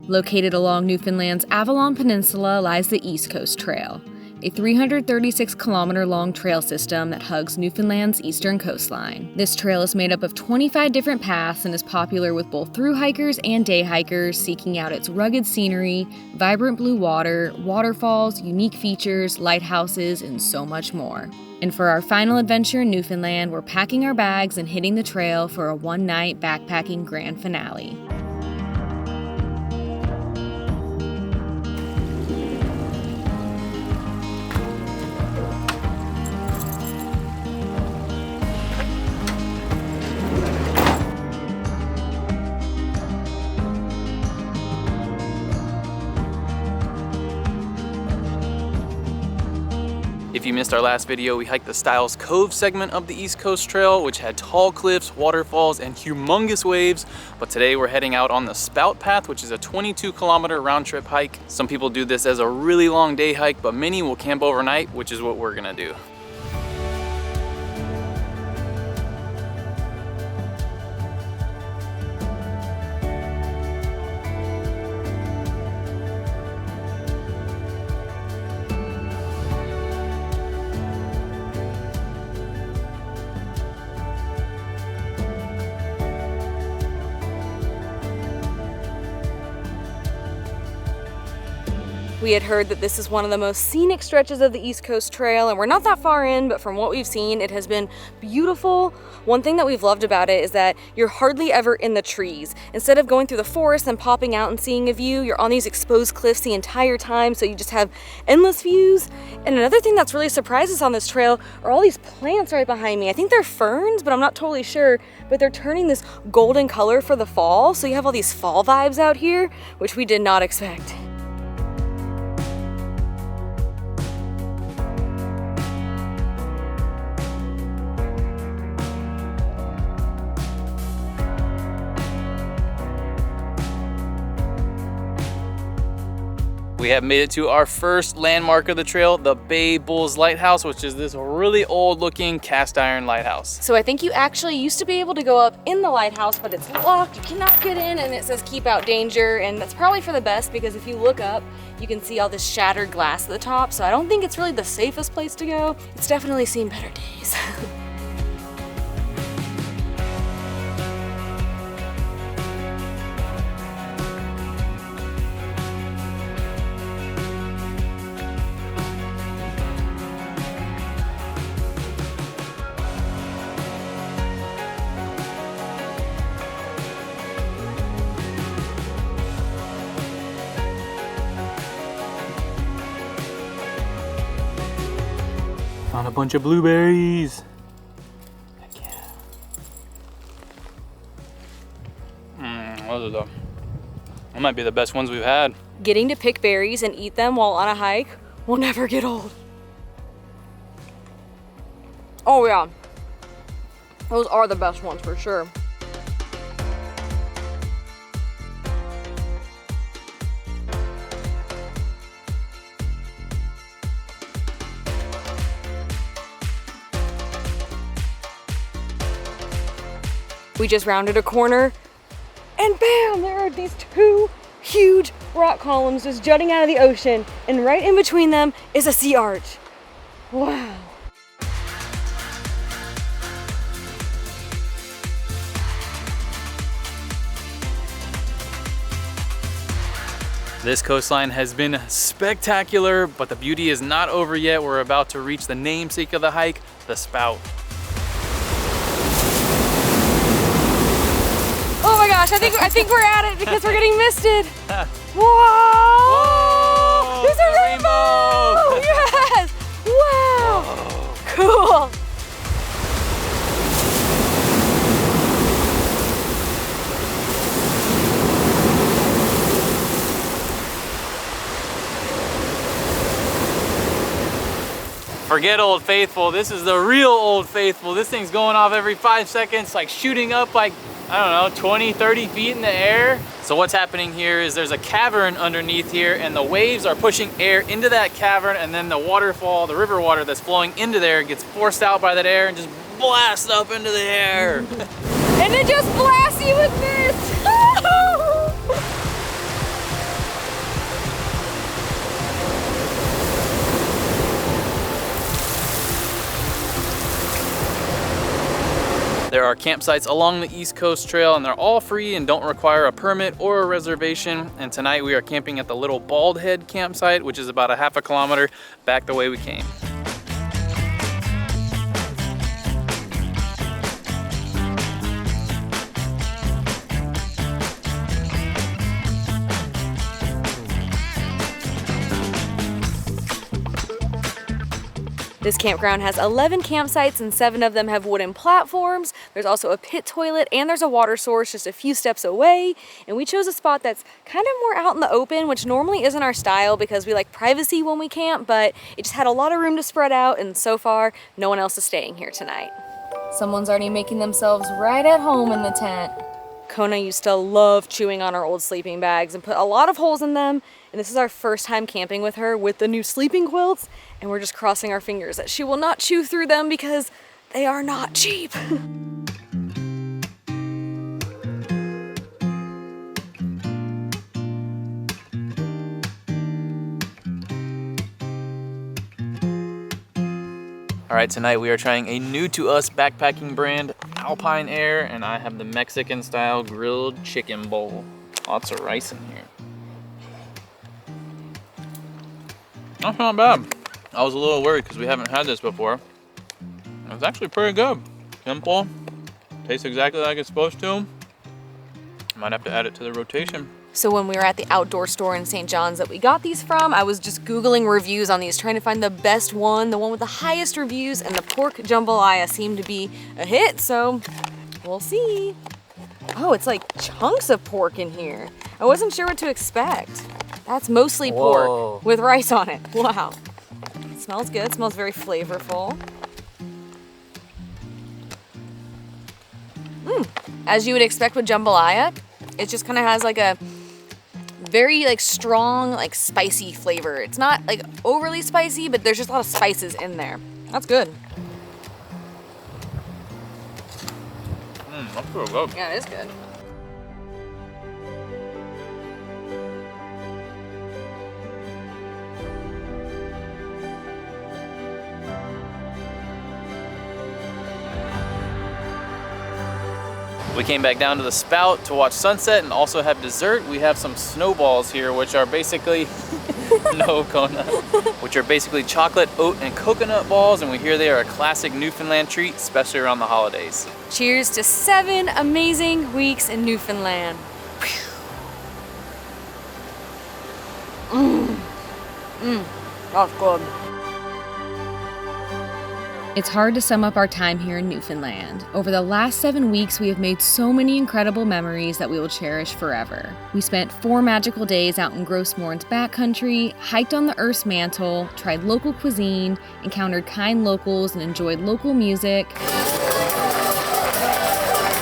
Located along Newfoundland's Avalon Peninsula lies the East Coast Trail, a 336-kilometer-long trail system that hugs Newfoundland's eastern coastline. This trail is made up of 25 different paths and is popular with both thru hikers and day hikers seeking out its rugged scenery, vibrant blue water, waterfalls, unique features, lighthouses, and so much more. And for our final adventure in Newfoundland, we're packing our bags and hitting the trail for a one-night backpacking grand finale. If you missed our last video, we hiked the Styles Cove segment of the East Coast Trail, which had tall cliffs, waterfalls, and humongous waves. But today we're heading out on the Spout Path, which is a 22-kilometer round-trip hike. Some people do this as a really long day hike, but many will camp overnight, which is what we're gonna do. We had heard that this is one of the most scenic stretches of the East Coast Trail, and we're not that far in, but from what we've seen, it has been beautiful. One thing that we've loved about it is that you're hardly ever in the trees. Instead of going through the forest and popping out and seeing a view, you're on these exposed cliffs the entire time, so you just have endless views. And another thing that's really surprised us on this trail are all these plants right behind me. I think they're ferns, but I'm not totally sure, but they're turning this golden color for the fall, so you have all these fall vibes out here, which we did not expect. We have made it to our first landmark of the trail, the Bulls Lighthouse, which is this really old looking cast iron lighthouse. So I think you actually used to be able to go up in the lighthouse, but it's locked, you cannot get in, and it says keep out danger, and that's probably for the best because if you look up, you can see all this shattered glass at the top, so I don't think it's really the safest place to go. It's definitely seen better days. Found a bunch of blueberries. Heck yeah. That might be the best ones we've had. Getting to pick berries and eat them while on a hike will never get old. Oh yeah, those are the best ones for sure. We just rounded a corner and bam, there are these two huge rock columns just jutting out of the ocean, and right in between them is a sea arch. Wow. This coastline has been spectacular, but the beauty is not over yet. We're about to reach the namesake of the hike, the Spout. Oh my gosh, I think we're at it because we're getting misted. Whoa! Whoa! There's a rainbow! Yes! Wow! Whoa. Cool! Forget Old Faithful, this is the real Old Faithful. This thing's going off every 5 seconds, like shooting up like, I don't know, 20, 30 feet in the air. So what's happening here is there's a cavern underneath here and the waves are pushing air into that cavern, and then the waterfall, the river water that's flowing into there gets forced out by that air and just blasts up into the air. And it just blasts you with this. There are campsites along the East Coast Trail, and they're all free and don't require a permit or a reservation. And tonight we are camping at the little Baldhead campsite, which is about a half a kilometer back the way we came. This campground has 11 campsites and 7 of them have wooden platforms. There's also a pit toilet and there's a water source just a few steps away. And we chose a spot that's kind of more out in the open, which normally isn't our style because we like privacy when we camp, but it just had a lot of room to spread out, and so far, no one else is staying here tonight. Someone's already making themselves right at home in the tent. Kona used to love chewing on our old sleeping bags and put a lot of holes in them. And this is our first time camping with her with the new sleeping quilts. And we're just crossing our fingers that she will not chew through them because they are not cheap. All right, tonight we are trying a new to us backpacking brand, Alpine Air, and I have the Mexican style grilled chicken bowl. Lots of rice in here. That's not bad. I was a little worried because we haven't had this before. It's actually pretty good. Simple, tastes exactly like it's supposed to. Might have to add it to the rotation. So when we were at the outdoor store in St. John's that we got these from, I was just Googling reviews on these, trying to find the best one, the one with the highest reviews, and the pork jambalaya seemed to be a hit, so we'll see. Oh, it's like chunks of pork in here. I wasn't sure what to expect. That's mostly pork with rice on it. Wow. It smells good, it smells very flavorful. As you would expect with jambalaya, it just kind of has like a very like strong, like spicy flavor. It's not like overly spicy, but there's just a lot of spices in there. That's good. That's pretty good. Yeah, it is good. We came back down to the Spout to watch sunset and also have dessert. We have some snowballs here, which are basically, no Kona, which are basically chocolate, oat, and coconut balls, and we hear they are a classic Newfoundland treat, especially around the holidays. Cheers to 7 amazing weeks in Newfoundland. That's good. It's hard to sum up our time here in Newfoundland. Over the last 7 weeks, we have made so many incredible memories that we will cherish forever. We spent 4 magical days out in Grossmoorn's backcountry, hiked on the Earth's mantle, tried local cuisine, encountered kind locals, and enjoyed local music.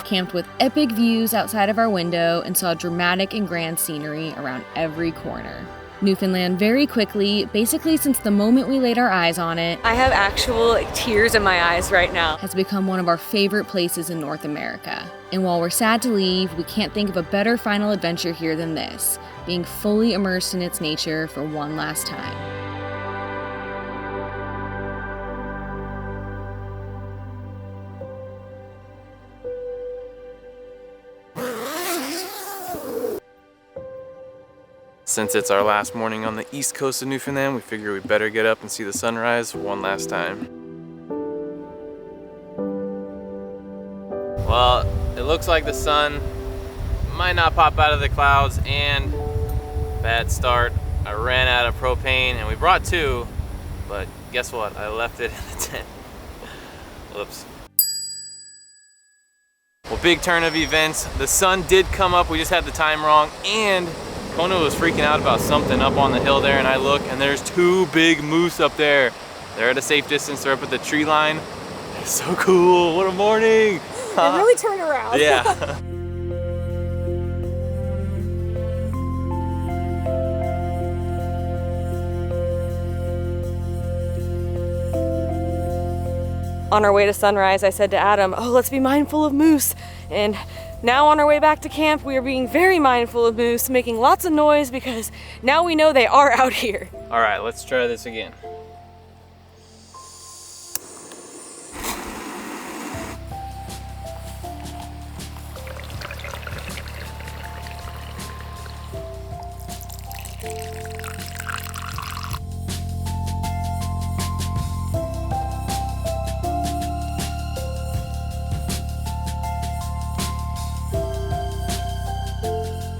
Camped with epic views outside of our window and saw dramatic and grand scenery around every corner. Newfoundland very quickly, basically since the moment we laid our eyes on it, I have actual tears in my eyes right now, has become one of our favorite places in North America. And while we're sad to leave, we can't think of a better final adventure here than this, being fully immersed in its nature for one last time. Since it's our last morning on the east coast of Newfoundland, we figure we better get up and see the sunrise one last time. Well, it looks like the sun might not pop out of the clouds, and bad start. I ran out of propane and we brought 2, but guess what? I left it in the tent. Whoops. Well, big turn of events. The sun did come up, we just had the time wrong, and Kona was freaking out about something up on the hill there, and I look and there's 2 big moose up there. They're at a safe distance, they're up at the tree line. It's so cool, what a morning. It really turned around. Yeah. On our way to sunrise, I said to Adam, oh, let's be mindful of moose. And now on our way back to camp, we are being very mindful of moose, making lots of noise because now we know they are out here. All right, let's try this again.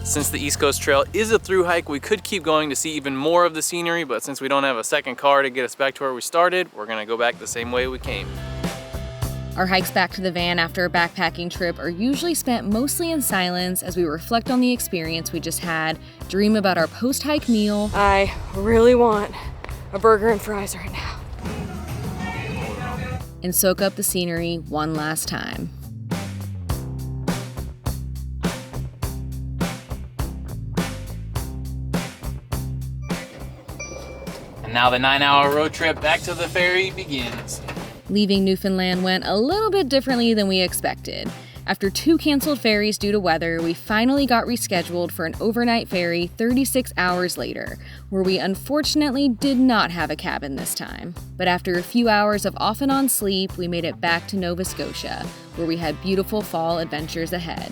Since the East Coast Trail is a through hike, we could keep going to see even more of the scenery, but since we don't have a second car to get us back to where we started, we're gonna go back the same way we came. Our hikes back to the van after a backpacking trip are usually spent mostly in silence as we reflect on the experience we just had, dream about our post-hike meal. I really want a burger and fries right now. And soak up the scenery one last time. And now the 9-hour road trip back to the ferry begins. Leaving Newfoundland went a little bit differently than we expected. After 2 canceled ferries due to weather, we finally got rescheduled for an overnight ferry 36 hours later, where we unfortunately did not have a cabin this time. But after a few hours of off and on sleep, we made it back to Nova Scotia, where we had beautiful fall adventures ahead.